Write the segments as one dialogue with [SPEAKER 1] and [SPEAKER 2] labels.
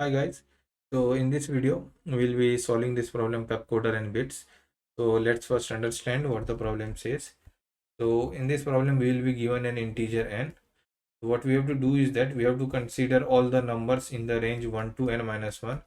[SPEAKER 1] Hi guys, so in this video we'll be solving this problem Pepcoder and bits. So let's first understand what the problem says. So in this problem we will be given an integer n. What we have to do is that we have to consider all the numbers in the range 1 to n minus 1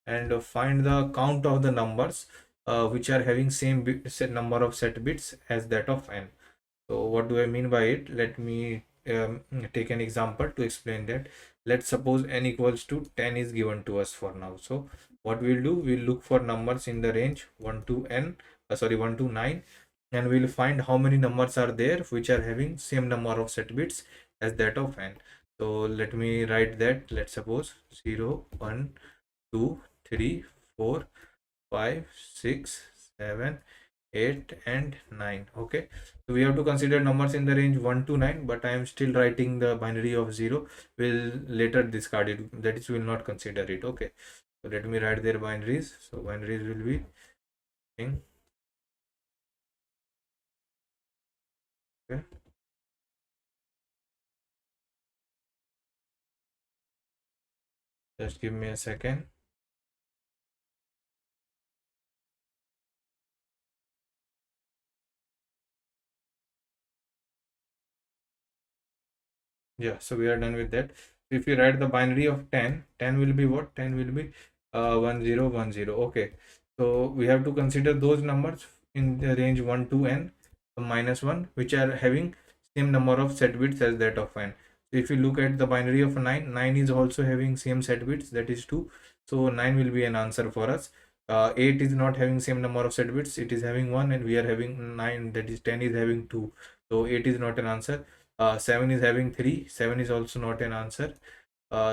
[SPEAKER 1] and find the count of the numbers which are having same set number of set bits as that of n. So what do I mean by it? Let me take an example to explain that. Let's suppose n equals to 10 is given to us for now. So what we'll do, we'll look for numbers in the range 1 to n, 1 to 9, and we'll find how many numbers are there which are having same number of set bits as that of n. So let me write that. Let's suppose 0, 1, 2, 3, 4, 5, 6, 7, 8 and 9. Okay, so we have to consider numbers in the range 1 to 9, but I am still writing the binary of 0. We'll later discard it, that is, we will not consider it. Okay, so let me write their binaries. So binaries will be thing. Okay, just give me a second. Yeah, so we are done with that. If you write the binary of 10, 10 will be what? 10 will be 1010. Okay, so we have to consider those numbers in the range 1 to n minus 1 which are having same number of set bits as that of n. So if you look at the binary of 9, 9 is also having same set bits, that is 2. So 9 will be an answer for us. 8 is not having same number of set bits, it is having 1, and we are having 9, that is 10 is having 2. So 8 is not an answer. 7 is having 3, 7 is also not an answer.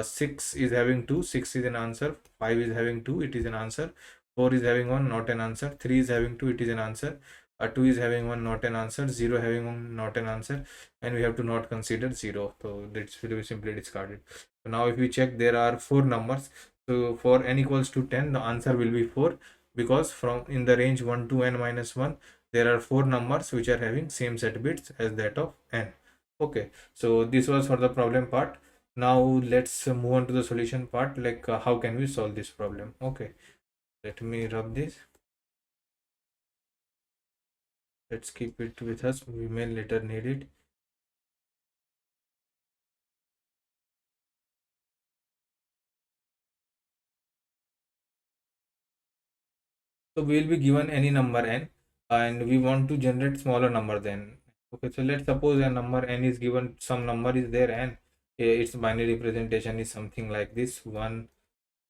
[SPEAKER 1] 6 is having 2, 6 is an answer. 5 is having 2, it is an answer. 4 is having 1, not an answer. 3 is having 2, it is an answer. 2 is having 1, not an answer. 0 having 1, not an answer. And we have to not consider 0. So that's will be simply discarded. So now if we check, there are 4 numbers. So for n equals to 10, the answer will be 4, because from in the range 1 to n minus 1, there are 4 numbers which are having same set bits as that of n. Okay, so this was for the problem part. Now let's move on to the solution part, like how can we solve this problem. Okay, let me rub this. Let's keep it with us, we may later need it. So we will be given any number n and we want to generate smaller number than. Okay, so let's suppose a number n is given, some number is there, and its binary representation is something like this: 1,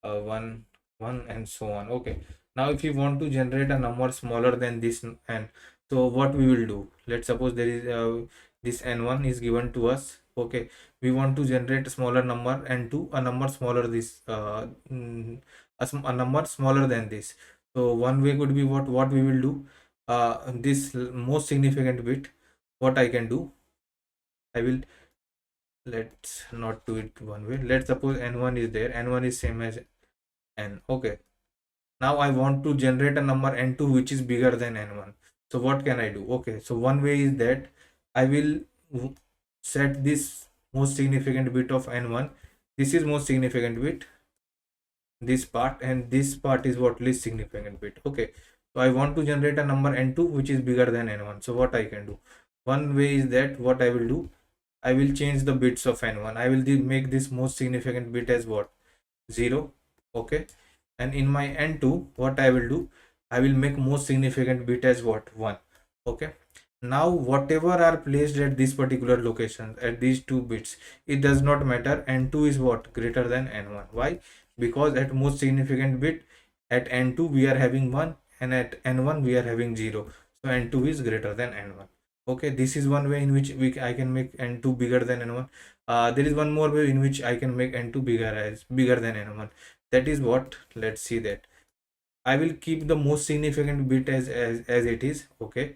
[SPEAKER 1] 1, 1 and so on. Okay, now if you want to generate a number smaller than this n, so what we will do, let's suppose there is this n1 is given to us. Okay, we want to generate a smaller number, n2 a number smaller this a number smaller than this. So one way could be what we will do, this most significant bit, what I can do, I will, let's not do it one way. Let's suppose n1 is there, n1 is same as n. Okay, now I want to generate a number n2 which is bigger than n1. So what can I do? Okay, so one way is that I will set this most significant bit of n1. This is most significant bit, this part, and this part is what least significant bit. Okay, so I want to generate a number n2 which is bigger than n1. So what I can do, one way is that what I will do, I will change the bits of n1. I will make this most significant bit as what, 0. Okay, and in my n2 what I will do, I will make most significant bit as what, 1. Okay, now whatever are placed at this particular location, at these two bits, it does not matter, n2 is what, greater than n1. Why? Because at most significant bit, at n2 we are having 1 and at n1 we are having 0. So n2 is greater than n1. Okay, this is one way in which I can make n2 bigger than n1. There is one more way in which I can make n2 bigger than n1. That is what, let's see that. I will keep the most significant bit as it is. Okay,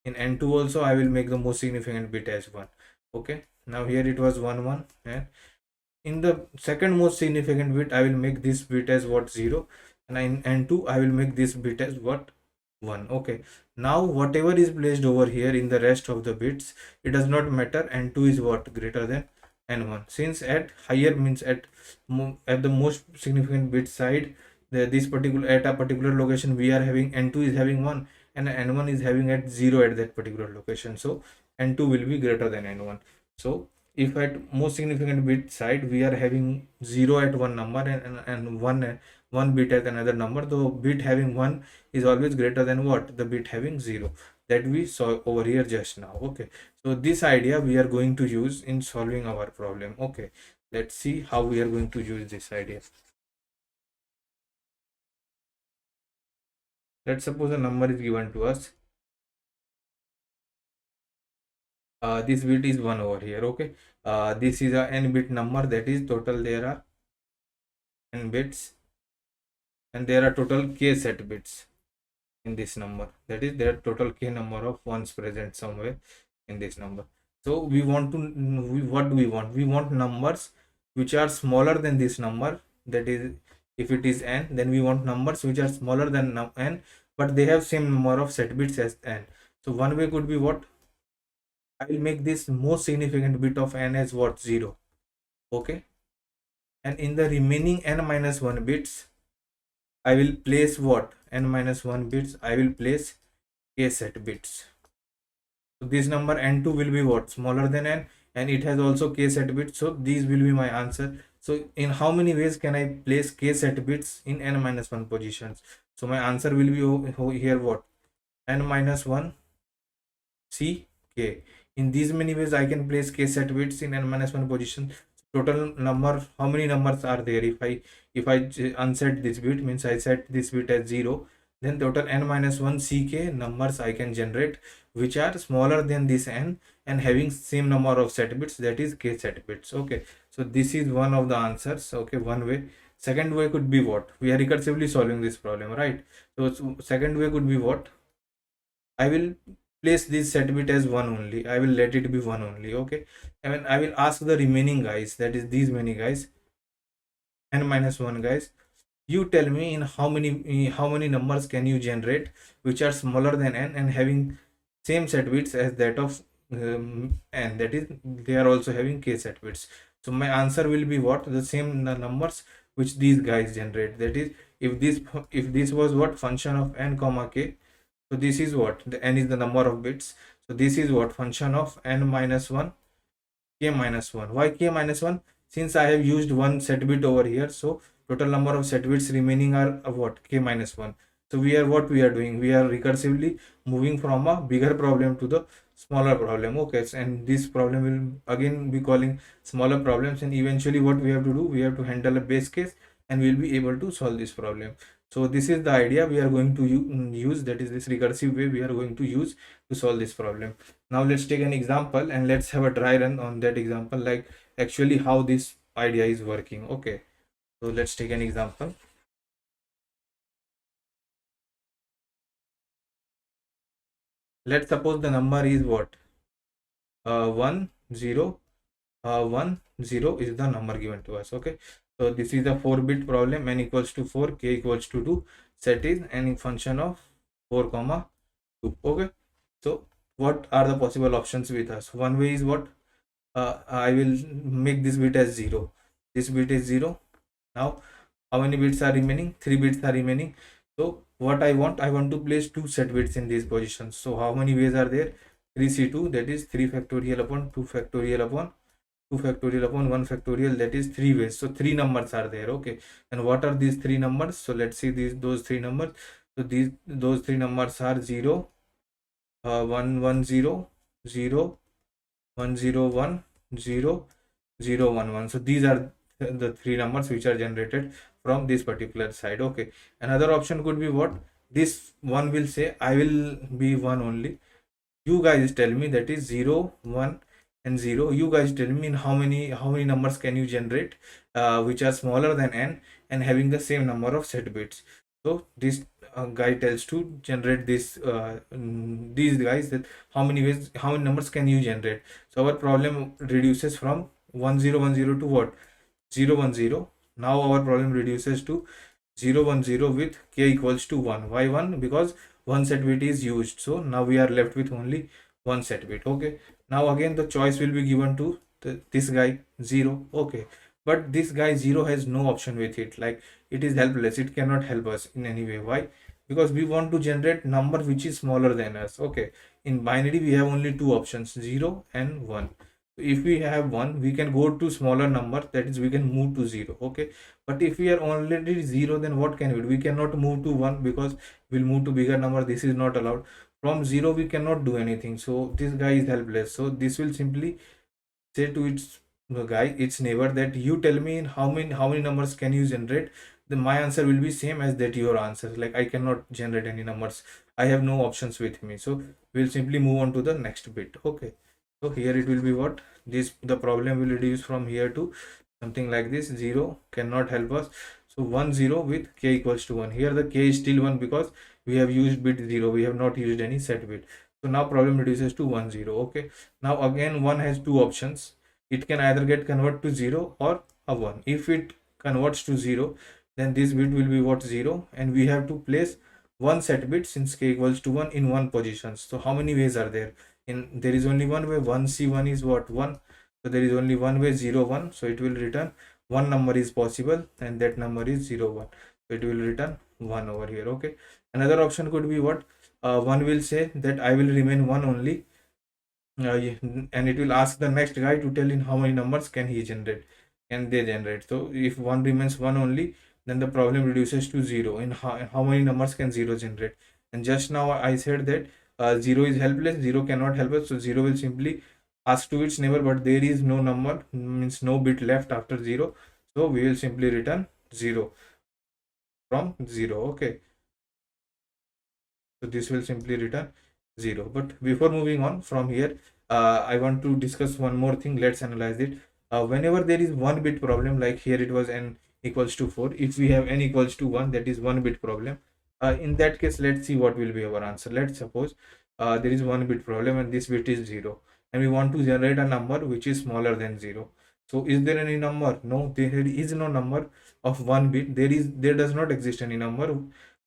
[SPEAKER 1] in n2 also I will make the most significant bit as 1. Okay, now here it was 1 1, and in the second most significant bit I will make this bit as what, 0, and in n2 I will make this bit as what, 1. Okay, now whatever is placed over here in the rest of the bits, it does not matter, n2 is what, greater than n1. Since at higher means at the most significant bit side, this particular at a particular location we are having n2 is having 1 and n1 is having at 0 at that particular location, so n2 will be greater than n1. So if at most significant bit side we are having 0 at one number and 1 bit at another number, the bit having 1 is always greater than what, the bit having 0, that we saw over here just now. Okay, so this idea we are going to use in solving our problem. Okay, let's see how we are going to use this idea. Let's suppose a number is given to us. This bit is 1 over here. Okay, this is a n bit number, that is total there are n bits and there are total k set bits in this number, that is there are total k number of ones present somewhere in this number. So we want to, what do we want? We want numbers which are smaller than this number, that is if it is n, then we want numbers which are smaller than n but they have same number of set bits as n. So one way could be what, I will make this most significant bit of n as what, 0. Okay, and in the remaining n minus 1 bits I will place what, n minus 1 bits I will place k set bits. So this number n2 will be what, smaller than n, and it has also k set bits, so these will be my answer. So in how many ways can I place k set bits in n minus 1 positions? So my answer will be here what, n minus 1 c k. In these many ways I can place k set bits in n minus 1 position. Total number, how many numbers are there? If I unset this bit, means I set this bit as 0, then total n minus 1 ck numbers I can generate which are smaller than this n and having same number of set bits, that is k set bits. Okay, so this is one of the answers. Okay, one way. Second way could be what, we are recursively solving this problem, right? So second way could be what, I will place this set bit as 1 only, I will let it be 1 only. Okay, and I will ask the remaining guys, that is these many guys, n minus 1 guys, you tell me in how many numbers can you generate which are smaller than n and having same set bits as that of n, that is they are also having k set bits. So my answer will be what, the same numbers which these guys generate, that is if this was what, function of n comma k, so this is what, the n is the number of bits, so this is what, function of n minus 1 k minus 1. Why k minus 1? Since I have used one set bit over here, so total number of set bits remaining are what, k minus 1. So we are, what we are doing, we are recursively moving from a bigger problem to the smaller problem. Okay, and this problem will again be calling smaller problems, and eventually what we have to do, we have to handle a base case and we'll be able to solve this problem. So this is the idea we are going to use, that is this recursive way we are going to use to solve this problem. Now let's take an example and let's have a dry run on that example, like actually how this idea is working. Okay, so let's take an example. Let's suppose the number is what, 1 0 1 0 is the number given to us. Okay, so this is a 4-bit problem, n equals to 4, k equals to 2, set is n function of 4 comma 2. Okay, so what are the possible options with us? One way is what, I will make this bit as 0, this bit is 0. Now how many bits are remaining? 3 bits are remaining. So what I want to place 2 set bits in these positions. So how many ways are there? 3c2, that is 3 factorial upon 2 factorial upon 2 factorial upon 1 factorial, that is 3 ways. So 3 numbers are there. Okay, and what are these 3 numbers? So let's see those 3 numbers. So those 3 numbers are 0 1 1 0 0 1 0 1 0 0 1 1. So these are the 3 numbers which are generated from this particular side. Okay, another option could be what, this one will say I will be 1 only, you guys tell me, that is 0 1 and 0, you guys tell me in how many numbers can you generate which are smaller than n and having the same number of set bits. So this guy tells to generate this these guys, that how many ways, how many numbers can you generate. So our problem reduces from 1 0 1 0 to what, 0 1 0. Now our problem reduces to 0 1 0 with k equals to 1. Why 1? Because one set bit is used, so now we are left with only one set bit. Okay, now again the choice will be given to this guy 0. Okay, but this guy 0 has no option with it, like it is helpless, it cannot help us in any way. Why? Because we want to generate number which is smaller than us. Okay, in binary we have only two options, 0 and 1. If we have 1, we can go to smaller number, that is we can move to 0. Okay, but if we are already 0, then what can we do? We cannot move to 1 because we'll move to bigger number. This is not allowed. From 0 we cannot do anything, so this guy is helpless. So this will simply say to its neighbor that you tell me in how many numbers can you generate. Then my answer will be same as that your answer, like I cannot generate any numbers, I have no options with me. So we'll simply move on to the next bit. Okay, so here it will be what, this the problem will reduce from here to something like this. 0 cannot help us, so 1 0 with k equals to 1. Here the k is still 1 because we have used bit 0, we have not used any set bit. So now problem reduces to 1 0. Okay, now again 1 has two options, it can either get convert to 0 or a 1. If it converts to 0, then this bit will be what, 0, and we have to place one set bit since k equals to 1 in one position. So how many ways are there? There is only one way. 1 is what, 1. So there is only one way, 0 1. So it will return one number is possible, and that number is 0 1. So it will return 1 over here. Okay, another option could be what, one will say that I will remain 1 only, and it will ask the next guy to tell in how many numbers can he generate, can they generate. So if 1 remains 1 only, then the problem reduces to 0. In how many numbers can 0 generate? And just now I said that 0 is helpless, 0 cannot help us, so 0 will simply ask to its neighbor, but there is no number, means no bit left after 0, so we will simply return 0 from 0. Okay, so this will simply return 0. But before moving on from here, I want to discuss one more thing. Let's analyze it. Whenever there is one bit problem, like here it was n equals to 4, if we have n equals to 1, that is one bit problem. In that case, let's see what will be our answer. Let's suppose there is one bit problem and this bit is 0, and we want to generate a number which is smaller than 0. So is there any number? No, there is no number of one bit. There does not exist any number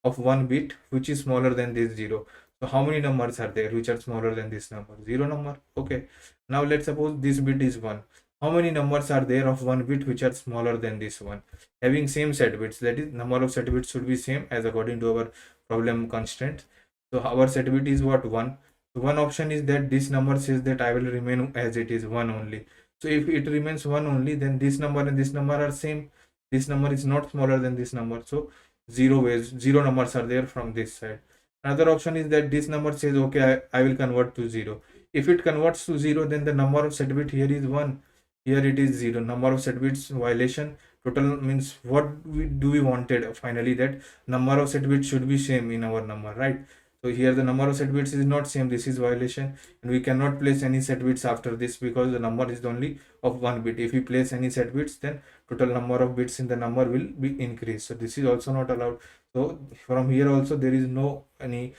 [SPEAKER 1] of one bit which is smaller than this 0. So how many numbers are there which are smaller than this number? 0 number. Okay, now let's suppose this bit is 1. How many numbers are there of one bit which are smaller than this one, having same set bits? That is, number of set bits should be same as according to our problem constraint. So our set bit is what, 1. So one option is that this number says that I will remain as it is 1 only. So if it remains 1 only, then this number and this number are same, this number is not smaller than this number. So 0 numbers are there from this side. Another option is that this number says okay, I will convert to 0. If it converts to 0, then the number of set bit here is 1, here it is 0. Number of set bits violation. Total means what we wanted finally, that number of set bits should be same in our number, right? So here the number of set bits is not same, this is violation, and we cannot place any set bits after this because the number is only of one bit. If we place any set bits, then total number of bits in the number will be increased, so this is also not allowed. So from here also there is not any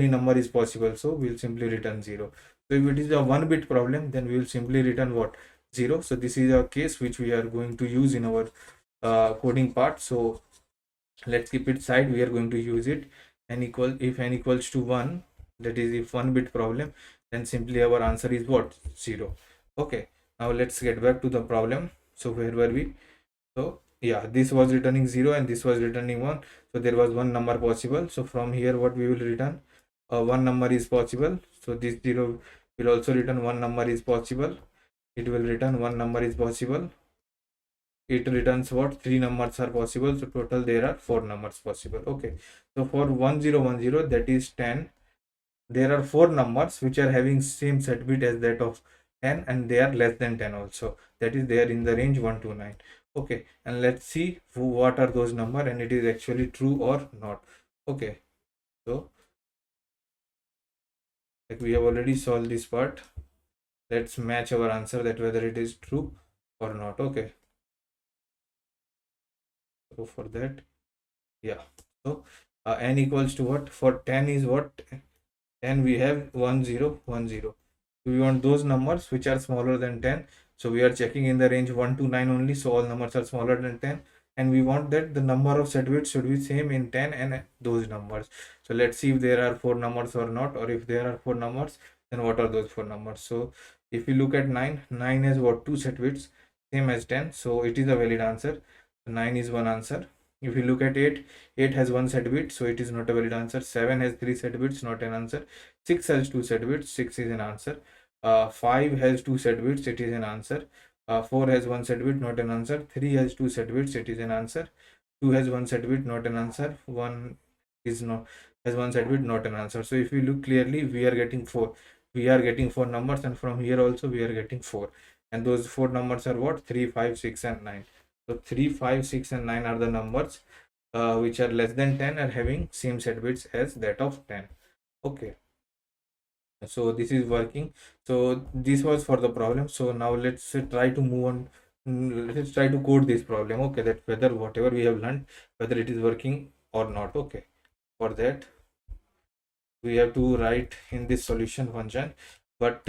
[SPEAKER 1] number is possible, so we'll simply return 0. So if it is a one bit problem, then we will simply return what, 0. So this is a case which we are going to use in our coding part. So let's keep it side, we are going to use it. If n equals to 1, that is if one bit problem, then simply our answer is what, 0. Okay, now let's get back to the problem. So where were we? So yeah, this was returning 0 and this was returning 1, so there was one number possible. So from here what we will return, one number is possible, so this 0 will also return one number is possible, it will return one number is possible, it returns what, three numbers are possible, so total there are four numbers possible. Okay, so for 1010, that is 10, there are four numbers which are having same set bit as that of 10, and they are less than 10 also, that is they are in the range 1 to 9. Okay, and let's see what are those number and it is actually true or not. Okay, so like we have already solved this part, let's match our answer that whether it is true or not. Okay, so for that, yeah, so n equals to what, for 10 is what, 10 we have 1010. We want those numbers which are smaller than 10, so we are checking in the range 1 to 9 only, so all numbers are smaller than 10, and we want that the number of set bits should be same in 10 and those numbers. So let's see if there are four numbers or not, or if there are four numbers, then what are those four numbers? So if you look at 9 has what, two set bits, same as 10, so it is a valid answer. 9 is one answer. If you look at 8 has one set bit, so it is not a valid answer. 7 has three set bits, not an answer. 6 has two set bits, 6 is an answer. 5 has two set bits, it is an answer. 4 has one set bit, not an answer. 3 has two set bits, it is an answer. 2 has one set bit, not an answer. 1 is not has one set bit, not an answer. So if we look clearly, we are getting 4. We are getting 4 numbers, and from here also we are getting 4. And those 4 numbers are what? 3, 5, 6, and 9. So 3, 5, 6, and 9 are the numbers which are less than 10 and having same set bits as that of 10. Okay, so this is working. So this was for the problem. So now let's try to move on. Let's try to code this problem. Okay, that whether whatever we have learned, whether it is working or not. Okay, for that we have to write in this solution function, but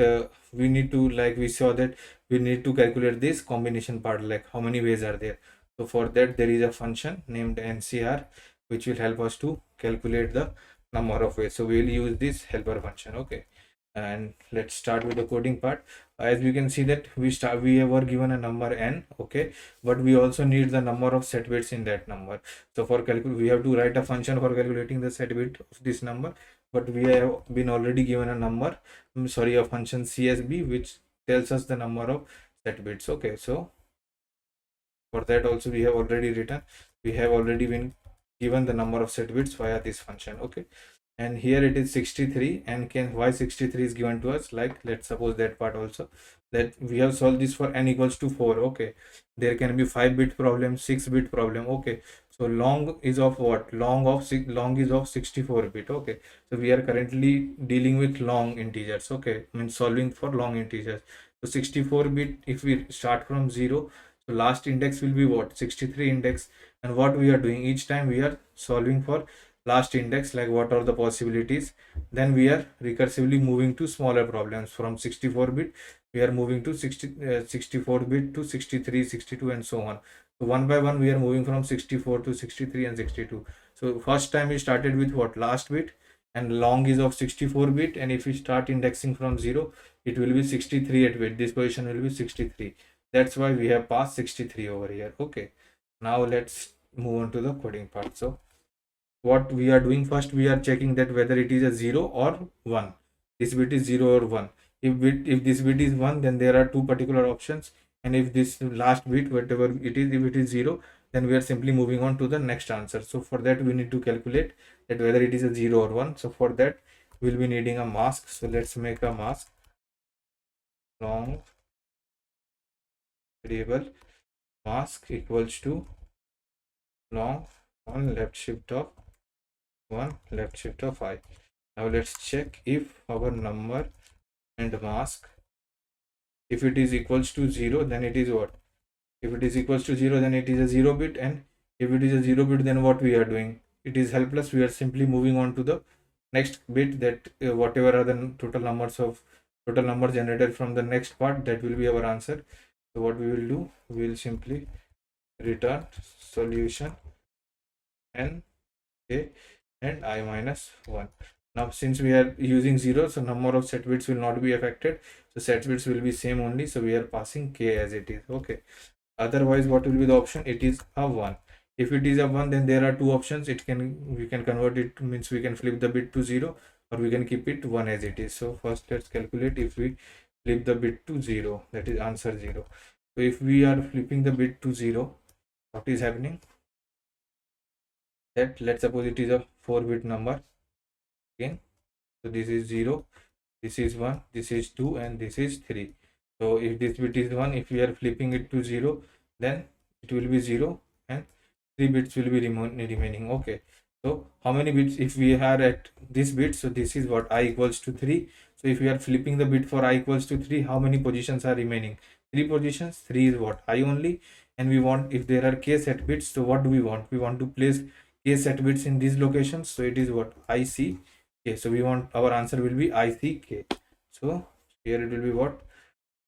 [SPEAKER 1] we need to, like we saw that we need to calculate this combination part, like how many ways are there. So for that there is a function named ncr which will help us to calculate the number of ways. So we will use this helper function. Okay, and let's start with the coding part. As we can see that we were given a number n. Okay, but we also need the number of set bits in that number. So for we have to write a function for calculating the set bit of this number, but we have been already given a number, a function csb, which tells us the number of set bits. Okay, so for that also we have already been given the number of set bits via this function. Okay, and here it is 63, and why 63 is given to us, like let's suppose that part also, that we have solved this for n equals to 4. Okay, there can be 5-bit problem, 6-bit problem. Okay, so long is of what? Long is of 64-bit. Okay, so we are currently dealing with long integers. Okay, means solving for long integers. So 64-bit, if we start from 0, so last index will be what? 63 index. And what we are doing, each time we are solving for last index, like what are the possibilities, then we are recursively moving to smaller problems. From 64-bit we are moving to 64-bit to 63, 62, and so on. So one by one we are moving from 64 to 63 and 62. So first time we started with what? Last bit, and long is of 64-bit, and if we start indexing from 0, it will be 63 at bit. This position will be 63. That's why we have passed 63 over here. Okay, now let's move on to the coding part. So what we are doing, first we are checking that whether it is a 0 or 1. This bit is 0 or 1. If this bit is 1, then there are two particular options, and if this last bit, whatever it is, if it is 0, then we are simply moving on to the next answer. So for that we need to calculate that whether it is a 0 or 1. So for that we'll be needing a mask. So let's make a mask. Long variable mask equals to long on left shift of 1 left shift of I. Now let's check if our number and mask, if it is equals to 0, then it is what? If it is equals to 0, then it is a 0 bit, and if it is a 0 bit, then what we are doing? It is helpless. We are simply moving on to the next bit, that whatever are the total numbers generated from the next part, that will be our answer. So what we will do, we will simply return solution n a and I minus 1. Now since we are using 0, so number of set bits will not be affected, so set bits will be same only, so we are passing k as it is. Okay, otherwise what will be the option? It is a 1. If it is a 1, then there are two options. We can convert it, means we can flip the bit to 0, or we can keep it 1 as it is. So first let's calculate. If we flip the bit to 0, that is answer 0. So if we are flipping the bit to 0, what is happening? That let's suppose it is a 4-bit number again. So this is 0, this is 1, this is 2, and this is 3. So if this bit is 1, if we are flipping it to 0, then it will be 0 and 3 bits will be remaining. Okay, so how many bits if we are at this bit? So this is what? I equals to 3. So if we are flipping the bit for I equals to 3, how many positions are remaining? 3 positions. 3 is what? I only. And we want, if there are k set bits, so what do we want? We want to place k set bits in these locations. So it is what? IC k. So we want, our answer will be IC k. So here it will be what?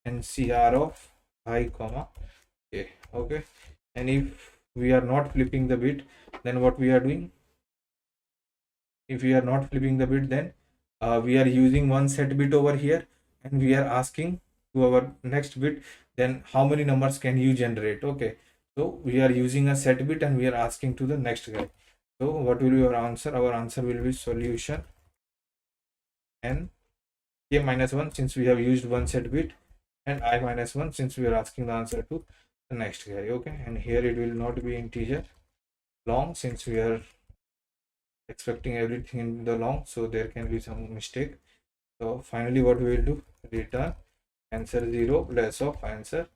[SPEAKER 1] NCR of I comma k. Okay, and if we are not flipping the bit, then what we are doing? If we are not flipping the bit, then we are using one set bit over here, and we are asking to our next bit, then how many numbers can you generate? Okay, so we are using a set bit and we are asking to the next guy. So what will be our answer? Our answer will be solution n k minus 1 since we have used one set bit, and I minus 1 since we are asking the answer to the next guy. Okay, and here it will not be integer long since we are expecting everything in the long, so there can be some mistake. So finally what we will do, return answer 0 less of answer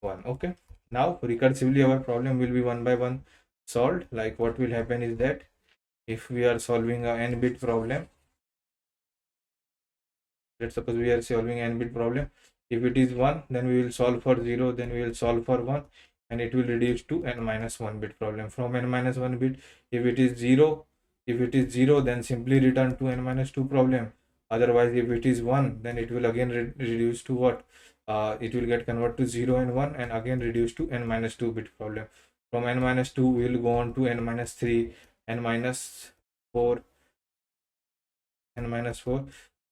[SPEAKER 1] 1. Okay, now recursively our problem will be one by one solved. Like what will happen is that if we are solving a n bit problem, let's suppose we are solving n bit problem, if it is 1 then we will solve for 0, then we will solve for 1, and it will reduce to n minus 1 bit problem. From n minus 1 bit, if it is 0, then simply return to n minus 2 problem. Otherwise if it is 1, then it will again reduce to what, it will get converted to 0 and 1 and again reduce to n minus 2 bit problem. From n minus 2 we will go on to n minus 3, n minus 4, n minus 4,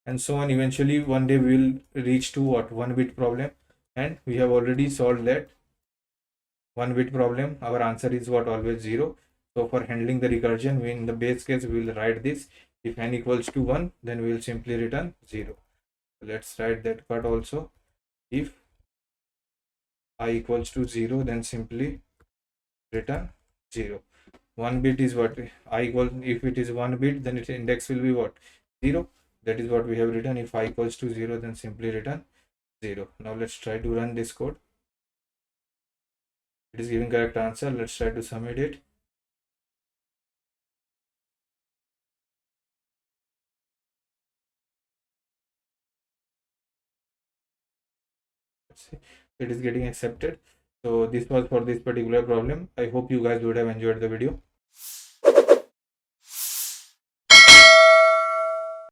[SPEAKER 1] and so on. Eventually one day we will reach to what, 1 bit problem, and we have already solved that 1 bit problem. Our answer is what, always 0. So for handling the recursion, we in the base case we will write this, if n equals to 1 then we will simply return 0. Let's write that part also. If I equals to 0 then simply return 0. 1 bit is what, I equal, if it is 1 bit then its index will be what, 0. That is what we have written. If I equals to 0 then simply return 0. Now let's try to run this code. It is giving correct answer. Let's try to submit it. Let's see, it is getting accepted. So this was for this particular problem. I hope you guys would have enjoyed the video.